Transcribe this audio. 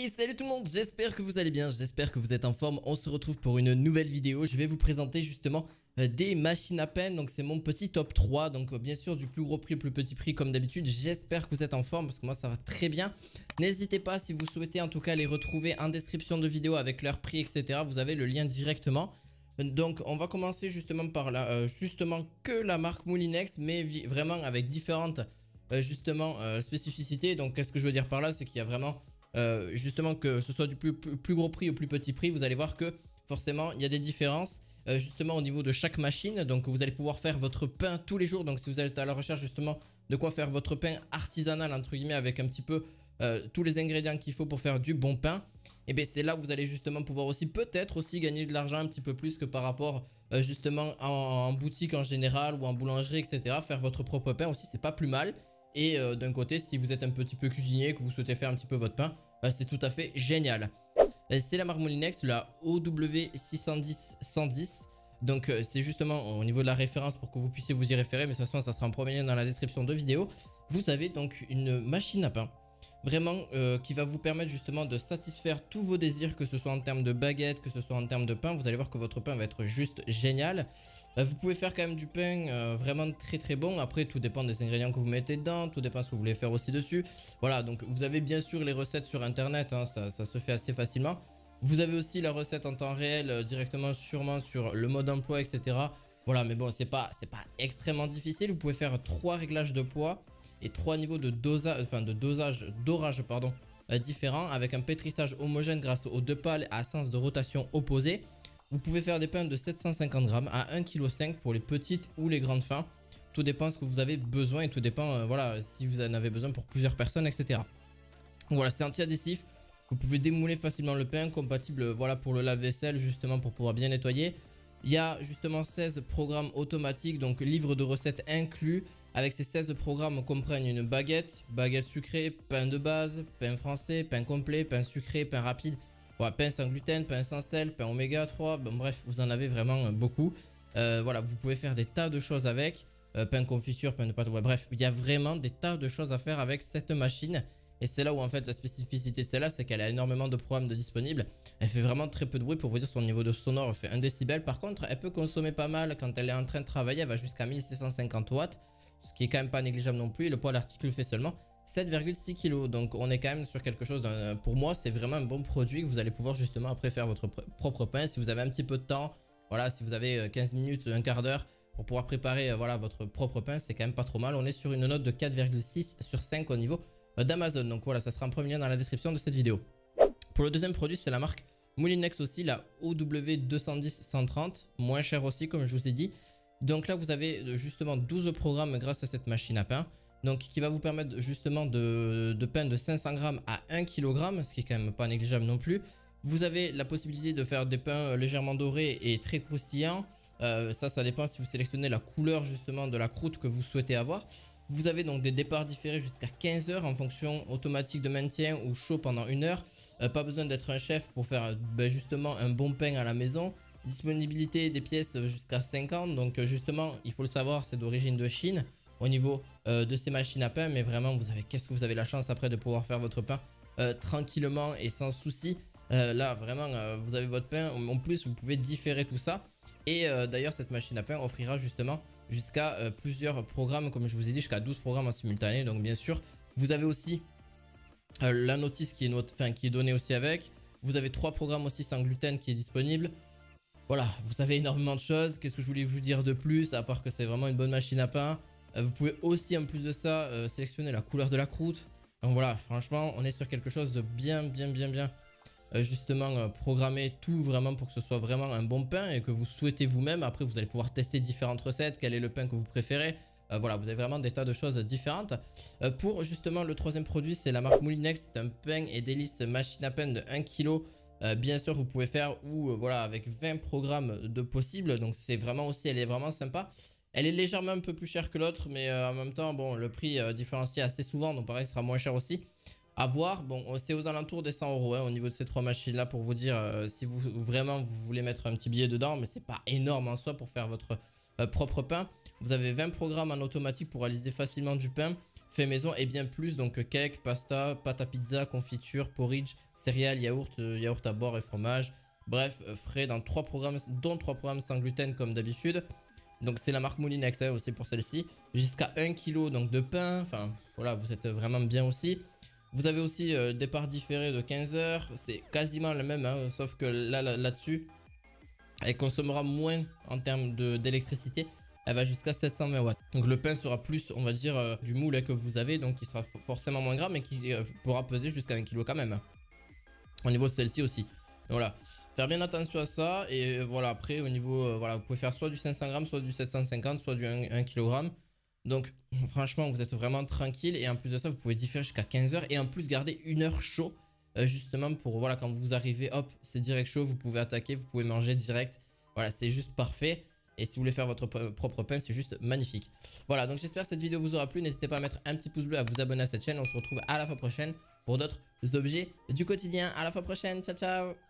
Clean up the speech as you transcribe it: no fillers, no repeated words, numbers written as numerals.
Hey, salut tout le monde, j'espère que vous allez bien, j'espère que vous êtes en forme. On se retrouve pour une nouvelle vidéo. Je vais vous présenter justement des machines à pain. Donc c'est mon petit top 3. Donc bien sûr du plus gros prix au plus petit prix comme d'habitude. J'espère que vous êtes en forme parce que moi ça va très bien. N'hésitez pas si vous souhaitez en tout cas les retrouver en description de vidéo avec leur prix etc. Vous avez le lien directement. Donc on va commencer justement par justement que la marque Moulinex, mais vraiment avec différentes spécificités. Donc qu'est-ce que je veux dire par là, c'est qu'il y a vraiment justement que ce soit du plus gros prix au plus petit prix, vous allez voir que forcément il y a des différences justement au niveau de chaque machine. Donc vous allez pouvoir faire votre pain tous les jours. Donc si vous êtes à la recherche justement de quoi faire votre pain artisanal entre guillemets avec un petit peu tous les ingrédients qu'il faut pour faire du bon pain, et bien c'est là où vous allez justement pouvoir aussi peut-être aussi gagner de l'argent un petit peu plus que par rapport justement en boutique en général ou en boulangerie etc. Faire votre propre pain aussi c'est pas plus mal. Et d'un côté, si vous êtes un petit peu cuisinier, que vous souhaitez faire un petit peu votre pain, c'est tout à fait génial. C'est la marque Moulinex, la OW610-110. Donc c'est justement au niveau de la référence pour que vous puissiez vous y référer. Mais de toute façon, ça sera en premier lien dans la description de vidéo. Vous avez donc une machine à pain. Vraiment qui va vous permettre justement de satisfaire tous vos désirs, que ce soit en termes de baguette, que ce soit en termes de pain. Vous allez voir que votre pain va être juste génial. Vous pouvez faire quand même du pain vraiment très bon. Après tout dépend des ingrédients que vous mettez dedans, tout dépend de ce que vous voulez faire aussi dessus. Voilà, donc vous avez bien sûr les recettes sur internet, hein, ça se fait assez facilement. Vous avez aussi la recette en temps réel directement sûrement sur le mode emploi etc. Voilà, mais bon c'est pas extrêmement difficile. Vous pouvez faire 3 réglages de poids et 3 niveaux de dosage, d'orage pardon, différents, avec un pétrissage homogène grâce aux 2 pales à sens de rotation opposé. Vous pouvez faire des pains de 750 grammes à 1,5 kg pour les petites ou les grandes fins. Tout dépend de ce que vous avez besoin et tout dépend voilà, si vous en avez besoin pour plusieurs personnes etc. Voilà, c'est anti-adhésif. Vous pouvez démouler facilement le pain, compatible voilà, pour le lave-vaisselle justement pour pouvoir bien nettoyer. Il y a justement 16 programmes automatiques, donc livre de recettes inclus. Avec ces 16 programmes, on comprenne une baguette, baguette sucrée, pain de base, pain français, pain complet, pain sucré, pain rapide. Voilà, pain sans gluten, pain sans sel, pain oméga 3, bon bref, vous en avez vraiment beaucoup. Voilà, vous pouvez faire des tas de choses avec, pain confiture, pain de pâte, ouais, bref, il y a vraiment des tas de choses à faire avec cette machine. Et c'est là où en fait la spécificité de celle-là, c'est qu'elle a énormément de programmes disponibles. Elle fait vraiment très peu de bruit, pour vous dire son niveau de sonore fait 1 décibel. Par contre, elle peut consommer pas mal quand elle est en train de travailler, elle va jusqu'à 1650 watts. Ce qui est quand même pas négligeable non plus. Et le poids de l'article fait seulement 7,6 kg. Donc on est quand même sur quelque chose pour moi c'est vraiment un bon produit que vous allez pouvoir justement après faire votre propre pain. Si vous avez un petit peu de temps, voilà, si vous avez 15 minutes, un quart d'heure pour pouvoir préparer voilà, votre propre pain, c'est quand même pas trop mal. On est sur une note de 4,6 sur 5 au niveau d'Amazon. Donc voilà, ça sera en premier lien dans la description de cette vidéo. Pour le deuxième produit, c'est la marque Moulinex aussi, la OW210-130, moins cher aussi comme je vous ai dit. Donc là vous avez justement 12 programmes grâce à cette machine à pain. Donc qui va vous permettre justement de pain de 500 grammes à 1 kg, ce qui est quand même pas négligeable non plus. Vous avez la possibilité de faire des pains légèrement dorés et très croustillants. Ça dépend si vous sélectionnez la couleur justement de la croûte que vous souhaitez avoir. Vous avez donc des départs différés jusqu'à 15 heures en fonction automatique de maintien ou chaud pendant 1 heure. Pas besoin d'être un chef pour faire justement un bon pain à la maison. Disponibilité des pièces jusqu'à 5 ans. Donc justement, il faut le savoir, c'est d'origine de Chine au niveau de ces machines à pain. Mais vraiment, qu'est-ce que vous avez la chance après de pouvoir faire votre pain tranquillement et sans souci. Là, vraiment, vous avez votre pain. En plus, vous pouvez différer tout ça. Et d'ailleurs, cette machine à pain offrira justement jusqu'à plusieurs programmes. Comme je vous ai dit, jusqu'à 12 programmes en simultané. Donc bien sûr, vous avez aussi la notice qui est donnée aussi avec. Vous avez 3 programmes aussi sans gluten qui est disponible. Voilà, vous avez énormément de choses. Qu'est-ce que je voulais vous dire de plus, à part que c'est vraiment une bonne machine à pain. Vous pouvez aussi, en plus de ça, sélectionner la couleur de la croûte. Donc voilà, franchement, on est sur quelque chose de bien justement programmer tout vraiment pour que ce soit vraiment un bon pain et que vous souhaitez vous-même. Après, vous allez pouvoir tester différentes recettes, quel est le pain que vous préférez. Voilà, vous avez vraiment des tas de choses différentes. Pour justement le troisième produit, c'est la marque Moulinex. C'est un pain et délices machine à pain de 1 kg. Bien sûr vous pouvez faire voilà avec 20 programmes de possibles. Donc c'est vraiment aussi, elle est vraiment sympa. Elle est légèrement un peu plus chère que l'autre, mais en même temps bon, le prix différencie assez souvent, donc pareil, il sera moins cher aussi à voir. Bon, c'est aux alentours des 100 € hein, au niveau de ces 3 machines là, pour vous dire si vous voulez mettre un petit billet dedans, mais c'est pas énorme en soi pour faire votre propre pain. Vous avez 20 programmes en automatique pour réaliser facilement du pain. fait maison et bien plus, donc cake, pasta, pâte à pizza, confiture, porridge, céréales, yaourt, yaourt à bord et fromage. Bref, frais dans 3 programmes, dont 3 programmes sans gluten comme d'habitude. Donc c'est la marque Moulinex aussi pour celle-ci. Jusqu'à 1 kg donc de pain, enfin voilà, vous êtes vraiment bien aussi. Vous avez aussi départ différé de 15 heures, c'est quasiment le même, hein, sauf que là-dessus, elle consommera moins en termes d'électricité. Elle va jusqu'à 720 watts. Donc le pain sera plus, on va dire, du moule que vous avez, donc il sera forcément moins gras, mais qui pourra peser jusqu'à 1 kg quand même. Au niveau de celle-ci aussi. Donc, voilà, faire bien attention à ça. Et voilà, après au niveau, voilà, vous pouvez faire soit du 500 grammes, soit du 750, soit du 1 kg. Donc franchement, vous êtes vraiment tranquille. Et en plus de ça, vous pouvez différer jusqu'à 15 heures. Et en plus, garder 1 heure chaud. Justement pour, voilà, quand vous arrivez, hop, c'est direct chaud. Vous pouvez attaquer, vous pouvez manger direct. Voilà, c'est juste parfait. Et si vous voulez faire votre propre pain, c'est juste magnifique. Voilà, donc j'espère que cette vidéo vous aura plu. N'hésitez pas à mettre un petit pouce bleu, à vous abonner à cette chaîne. On se retrouve à la fois prochaine pour d'autres objets du quotidien. À la fois prochaine, ciao ciao.